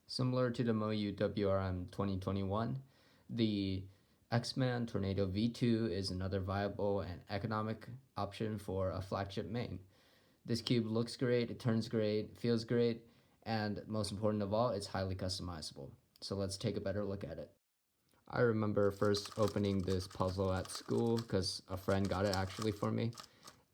Similar to the Moyu WRM 2021, the X-Man Tornado V2 is another viable and economic option for a flagship main. This cube looks great, it turns great, feels great, and most important of all, it's highly customizable. So let's take a better look at it. I remember first opening this puzzle at school because a friend got it actually for me.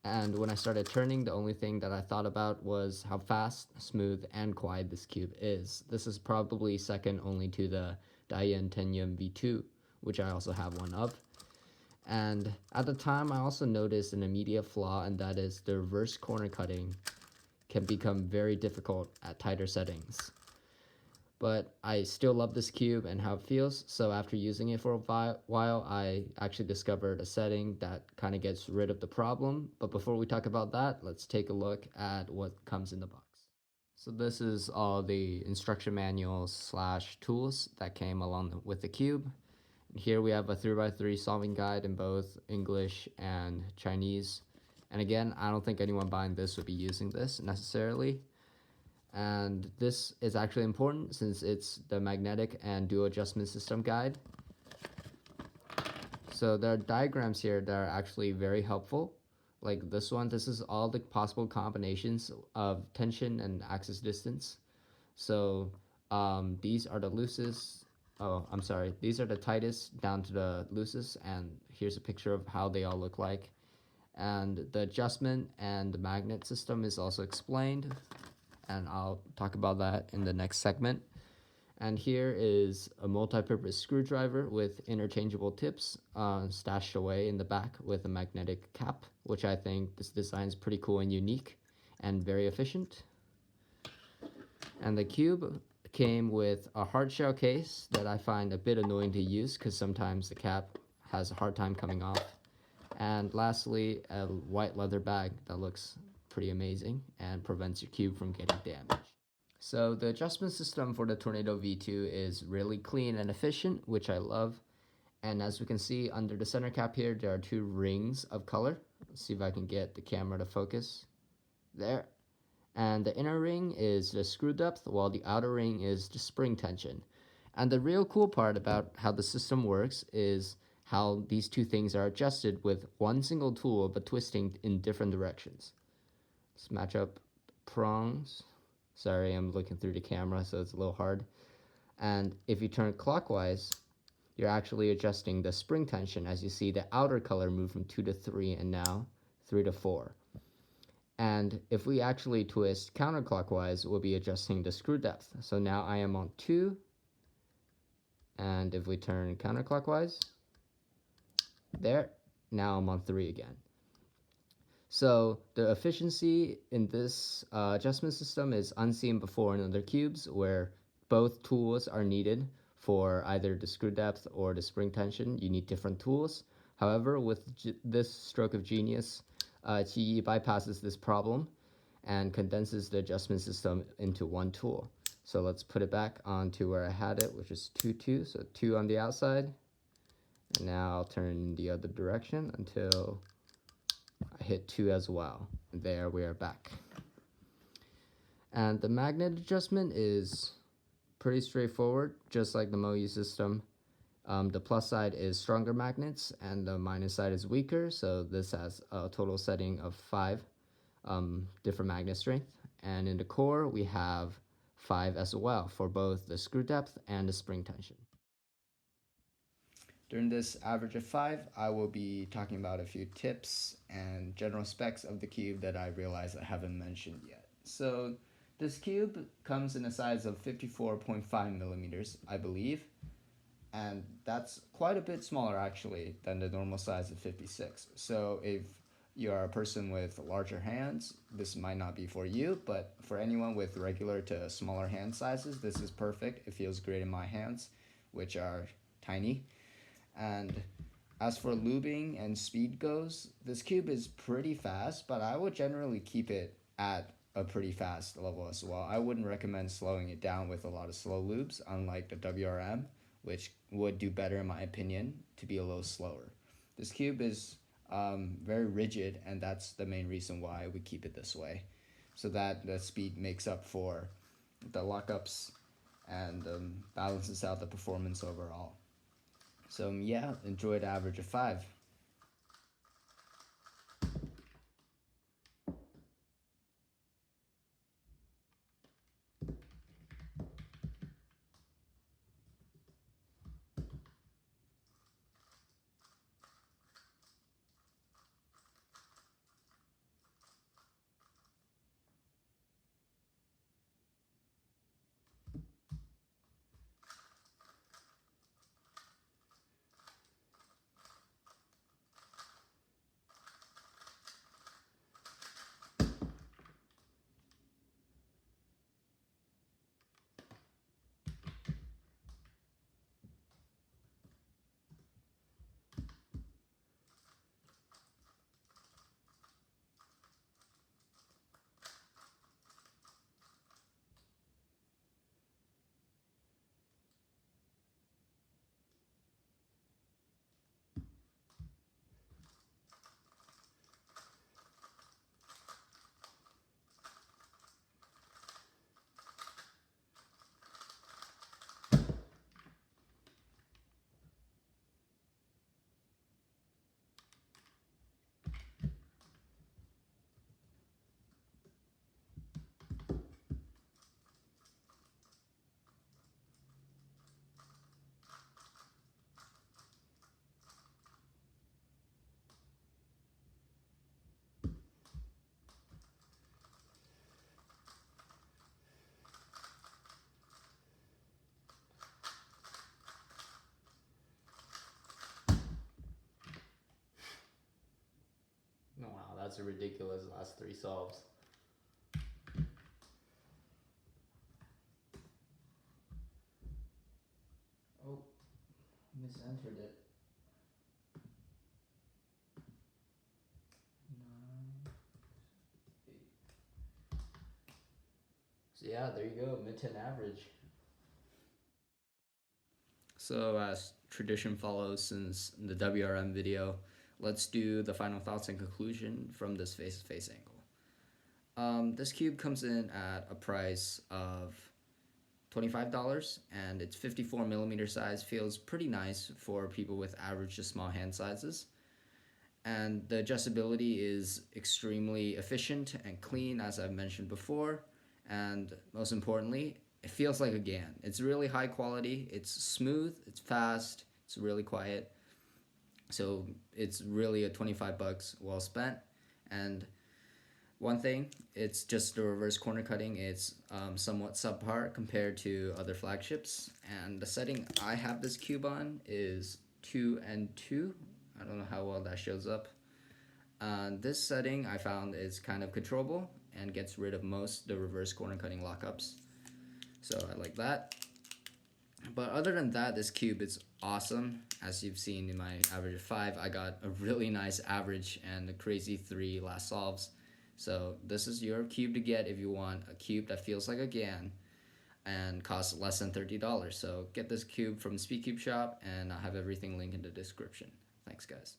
And when I started turning, the only thing that I thought about was how fast, smooth, and quiet this cube is. This is probably second only to the Diane Tenyum V2, which I also have one of. And at the time, I also noticed an immediate flaw, and that is the reverse corner cutting can become very difficult at tighter settings. But I still love this cube and how it feels, so after using it for a while, I actually discovered a setting that kind of gets rid of the problem. But before we talk about that, let's take a look at what comes in the box. So this is all the instruction manuals slash tools that came along with the cube. Here we have a 3x3 solving guide in both English and Chinese. And again, I don't think anyone buying this would be using this necessarily. And this is actually important since it's the magnetic and dual adjustment system guide. So there are diagrams here that are actually very helpful. Like this one, this is all the possible combinations of tension and axis distance. So these are the loosest, these are the tightest down to the loosest, and here's a picture of how they all look like. And the adjustment and the magnet system is also explained, and I'll talk about that in the next segment. And here is a multi-purpose screwdriver with interchangeable tips stashed away in the back with a magnetic cap, which I think this design is pretty cool and unique and very efficient. And the cube came with a hard shell case that I find a bit annoying to use because sometimes the cap has a hard time coming off. And lastly, a white leather bag that looks pretty amazing and prevents your cube from getting damaged. So the adjustment system for the Tornado V2 is really clean and efficient, which I love. And as we can see under the center cap here, there are two rings of color. Let's see if I can get the camera to focus. There. And the inner ring is the screw depth, while the outer ring is the spring tension. And the real cool part about how the system works is how these two things are adjusted with one single tool but twisting in different directions. Let's match up prongs. Sorry, I'm looking through the camera, so it's a little hard. And if you turn clockwise, you're actually adjusting the spring tension. As you see, the outer color moved from 2 to 3 and now 3 to 4. And if we actually twist counterclockwise, we'll be adjusting the screw depth. So now I am on 2. And if we turn counterclockwise, there, now I'm on 3 again. So the efficiency in this adjustment system is unseen before in other cubes, where both tools are needed for either the screw depth or the spring tension. You need different tools. However, with this stroke of genius, Qi bypasses this problem and condenses the adjustment system into one tool. So let's put it back onto where I had it, which is 2, 2. So 2 on the outside. And now I'll turn the other direction until I hit 2 as well. There we are back. And the magnet adjustment is pretty straightforward, just like the Moyu system. The plus side is stronger magnets and the minus side is weaker, so this has a total setting of 5 different magnet strength. And in the core, we have 5 as well for both the screw depth and the spring tension. During this average of 5, I will be talking about a few tips and general specs of the cube that I realize I haven't mentioned yet. So this cube comes in a size of 54.5 millimeters, I believe, and that's quite a bit smaller actually than the normal size of 56. So if you are a person with larger hands, this might not be for you, but for anyone with regular to smaller hand sizes, this is perfect. It feels great in my hands, which are tiny. And as for lubing and speed goes, this cube is pretty fast, but I would generally keep it at a pretty fast level as well. I wouldn't recommend slowing it down with a lot of slow lubes, unlike the WRM, which would do better in my opinion to be a little slower. This cube is very rigid, and that's the main reason why we keep it this way, so that the speed makes up for the lockups and balances out the performance overall. So yeah, enjoyed average of 5. Wow, that's a ridiculous last 3 solves. Oh, misentered it. 9, 8. So yeah, there you go, mid-10 average. So as tradition follows since the WRM video, let's do the final thoughts and conclusion from this face-to-face angle. This cube comes in at a price of $25 and its 54 millimeter size feels pretty nice for people with average to small hand sizes. And the adjustability is extremely efficient and clean, as I've mentioned before. And most importantly, it feels like a GAN. It's really high quality, it's smooth, it's fast, it's really quiet. So it's really a 25 bucks well spent. And one thing, it's just the reverse corner cutting. It's somewhat subpar compared to other flagships. And the setting I have this cube on is 2 and 2. I don't know how well that shows up. This setting I found is kind of controllable and gets rid of most the reverse corner cutting lockups. So I like that. But other than that, this cube is awesome. As you've seen in my average of 5, I got a really nice average and a crazy 3 last solves. So this is your cube to get if you want a cube that feels like a GAN and costs less than $30. So get this cube from Speedcube Shop, and I'll have everything linked in the description. Thanks, guys.